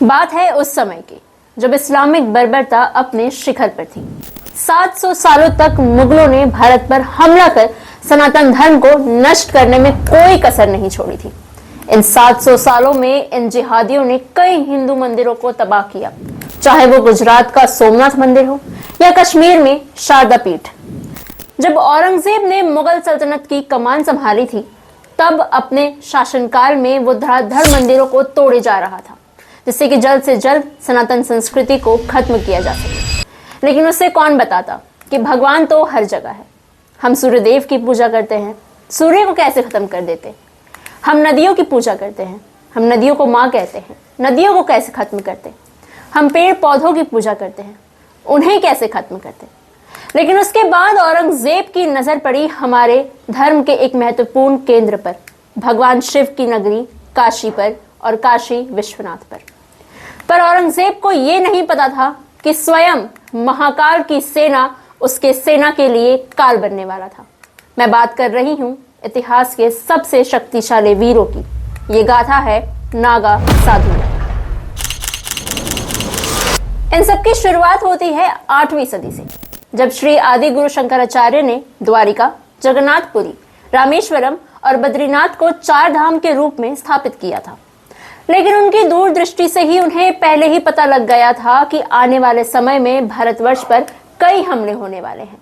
बात है उस समय की जब इस्लामिक बर्बरता अपने शिखर पर थी। 700 सालों तक मुगलों ने भारत पर हमला कर सनातन धर्म को नष्ट करने में कोई कसर नहीं छोड़ी थी। इन 700 सालों में इन जिहादियों ने कई हिंदू मंदिरों को तबाह किया, चाहे वो गुजरात का सोमनाथ मंदिर हो या कश्मीर में शारदा पीठ। जब औरंगजेब ने मुगल सल्तनत की कमान संभाली थी, तब अपने शासनकाल में वो धड़ाधड़ मंदिरों को तोड़े जा रहा था, जिससे कि जल्द से जल्द सनातन संस्कृति को खत्म किया जा सके। लेकिन उसे कौन बताता कि भगवान तो हर जगह है। हम सूर्यदेव की पूजा करते हैं, सूर्य को कैसे खत्म कर देते। हम नदियों की पूजा करते हैं, हम नदियों को माँ कहते हैं, नदियों को कैसे खत्म करते। हम पेड़ पौधों की पूजा करते हैं, उन्हें कैसे खत्म करते। लेकिन उसके बाद औरंगजेब की नजर पड़ी हमारे धर्म के एक महत्वपूर्ण केंद्र पर, भगवान शिव की नगरी काशी पर और काशी विश्वनाथ पर औरंगजेब को यह नहीं पता था कि स्वयं महाकाल की सेना उसके सेना के लिए काल बनने वाला था। मैं बात कर रही हूं इतिहास के सबसे शक्तिशाली वीरों की। ये गाथा है नागा साधु। इन सबकी शुरुआत होती है 8वीं सदी से, जब श्री आदि गुरु शंकराचार्य ने द्वारिका, जगन्नाथपुरी, रामेश्वरम और बद्रीनाथ को 4 धाम के रूप में स्थापित किया था। लेकिन उनकी दूरदृष्टि से ही उन्हें पहले ही पता लग गया था कि आने वाले समय में भारतवर्ष पर कई हमले होने वाले हैं।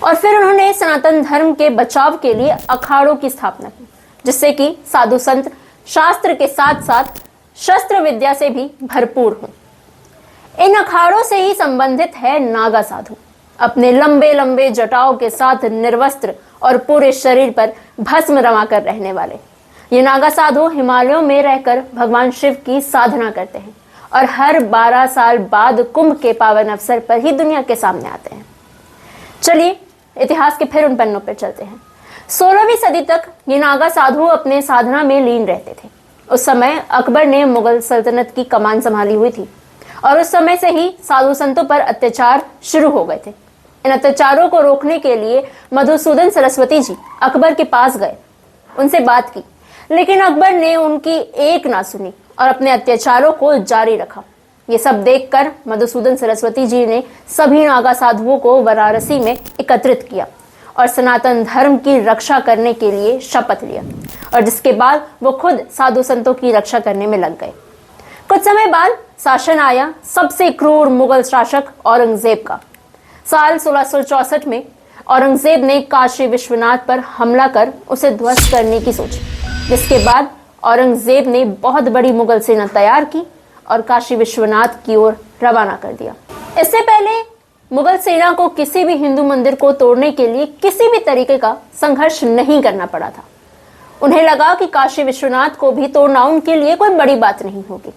और फिर उन्होंने सनातन धर्म के बचाव के लिए अखाड़ों की स्थापना की, जिससे कि साधु संत शास्त्र के साथ साथ शस्त्र विद्या से भी भरपूर हों। इन अखाड़ों से ही संबंधित है नागा साधु, अपने लंबे लंबे जटाओं के साथ निर्वस्त्र और पूरे शरीर पर भस्म रमाकर रहने वाले। ये नागा साधु हिमालयों में रहकर भगवान शिव की साधना करते हैं और हर 12 साल बाद कुंभ के पावन अवसर पर ही दुनिया के सामने आते हैं। चलिए इतिहास के फिर उन पन्नों पर चलते हैं। 16वीं सदी तक ये नागा साधु अपने साधना में लीन रहते थे। उस समय अकबर ने मुगल सल्तनत की कमान संभाली हुई थी और उस समय से ही साधु संतों पर अत्याचार शुरू हो गए थे। इन अत्याचारों को रोकने के लिए मधुसूदन सरस्वती जी अकबर के पास गए, उनसे बात की, लेकिन अकबर ने उनकी एक ना सुनी और अपने अत्याचारों को जारी रखा। ये सब देखकर मधुसूदन सरस्वती जी ने सभी नागा साधुओं को वाराणसी में एकत्रित किया और सनातन धर्म की रक्षा करने के लिए शपथ लिया, और जिसके बाद वो खुद साधु संतों की रक्षा करने में लग गए। कुछ समय बाद शासन आया सबसे क्रूर मुगल शासक औरंगजेब का। साल 1664 में औरंगजेब ने काशी विश्वनाथ पर हमला कर उसे ध्वस्त करने की सोची, जिसके बाद औरंगजेब ने बहुत बड़ी मुगल सेना तैयार की और काशी विश्वनाथ की ओर रवाना कर दिया। इससे पहले मुगल सेना को किसी भी हिंदू मंदिर को तोड़ने के लिए किसी भी तरीके का संघर्ष नहीं करना पड़ा था। उन्हें लगा कि काशी विश्वनाथ को भी तोड़ना उनके लिए कोई बड़ी बात नहीं होगी।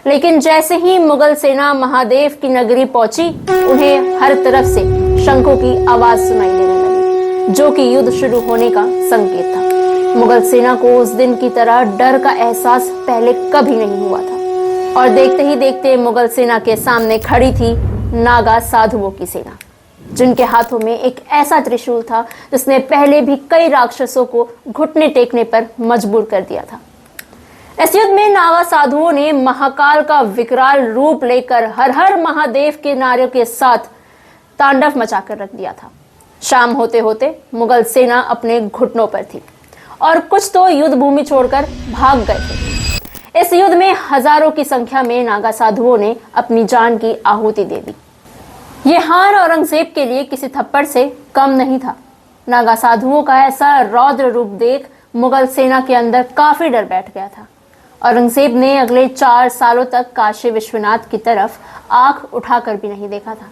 लेकिन जैसे ही मुगल सेना महादेव की नगरी पहुंची, उन्हें हर तरफ से शंखों की आवाज सुनाई देने लगी, जो कि युद्ध शुरू होने का संकेत था। मुगल सेना को उस दिन की तरह डर का एहसास पहले कभी नहीं हुआ था और देखते ही देखते मुगल सेना के सामने खड़ी थी नागा साधुओं की सेना, जिनके हाथों में एक ऐसा त्रिशूल था जिसने पहले भी कई राक्षसों को घुटने टेकने पर मजबूर कर दिया था। इस युद्ध में नागा साधुओं ने महाकाल का विकराल रूप लेकर हर हर महादेव के नारों के साथ तांडव मचाकर रख दिया था। शाम होते होते मुगल सेना अपने घुटनों पर थी और कुछ तो युद्ध भूमि छोड़कर भाग गए थे। इस युद्ध में हजारों की संख्या में नागा साधुओं ने अपनी जान की आहुति दे दी। ये हार औरंगजेब के लिए किसी थप्पड़ से कम नहीं था। नागा साधुओं का ऐसा रौद्र रूप देख मुगल सेना के अंदर काफी डर बैठ गया था। औरंगजेब ने अगले 4 सालों तक काशी विश्वनाथ की तरफ आंख उठाकर भी नहीं देखा था।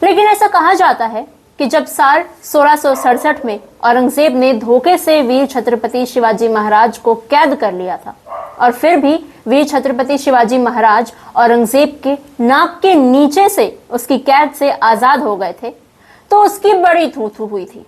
लेकिन ऐसा कहा जाता है कि जब साल 1667 में औरंगजेब ने धोखे से वीर छत्रपति शिवाजी महाराज को कैद कर लिया था और फिर भी वीर छत्रपति शिवाजी महाराज औरंगजेब के नाक के नीचे से उसकी कैद से आजाद हो गए थे, तो उसकी बड़ी थू थू हुई थी।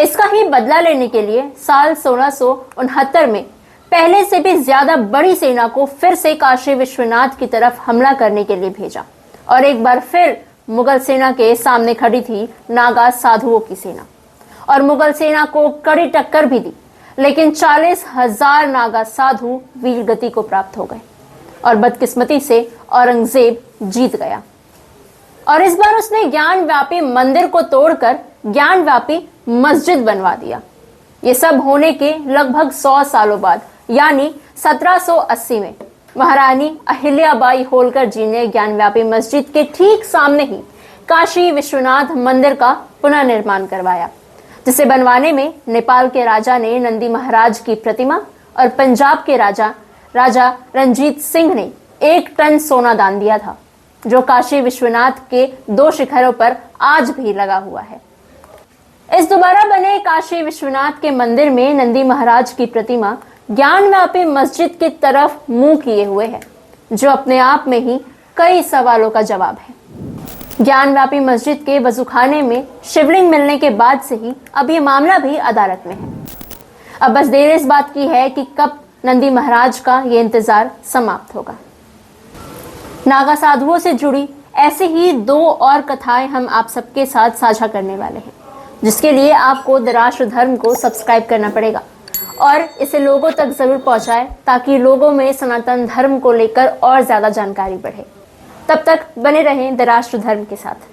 इसका ही बदला लेने के लिए साल 1669 में पहले से भी ज्यादा बड़ी सेना को फिर से काशी विश्वनाथ की तरफ हमला करने के लिए भेजा और एक बार फिर मुगल सेना के सामने खड़ी थी नागा साधुओं की सेना और मुगल सेना को कड़ी टक्कर भी दी। लेकिन 40,000 नागा साधु वीर गति को प्राप्त हो गए और बदकिस्मती से औरंगजेब जीत गया और इस बार उसने ज्ञान व्यापी मंदिर को तोड़कर ज्ञान व्यापी मस्जिद बनवा दिया। ये सब होने के लगभग 100 सालों बाद यानी 1780 में महारानी अहिल्याबाई होलकर जी ने ज्ञान व्यापी मस्जिद के ठीक सामने ही काशी विश्वनाथ मंदिर का पुनर्निर्माण करवाया, जिसे बनवाने में नेपाल के राजा ने नंदी महाराज की प्रतिमा और पंजाब के राजा रंजीत सिंह ने 1 टन सोना दान दिया था, जो काशी विश्वनाथ के 2 शिखरों पर आज भी लगा हुआ है। इस दोबारा बने काशी विश्वनाथ के मंदिर में नंदी महाराज की प्रतिमा ज्ञान व्यापी मस्जिद की तरफ मुंह किए हुए है, जो अपने आप में ही कई सवालों का जवाब है। ज्ञान व्यापी मस्जिद के वजूखाने में शिवलिंग मिलने के बाद से ही अब ये मामला भी अदालत में है। अब बस देर इस बात की है कि कब नंदी महाराज का ये इंतजार समाप्त होगा। नागा साधुओं से जुड़ी ऐसी ही 2 और कथाएं हम आप सबके साथ साझा करने वाले हैं, जिसके लिए आपको द राष्ट्र धर्म को सब्सक्राइब करना पड़ेगा और इसे लोगों तक जरूर पहुंचाएं, ताकि लोगों में सनातन धर्म को लेकर और ज्यादा जानकारी बढ़े। तब तक बने रहें द राष्ट्र धर्म के साथ।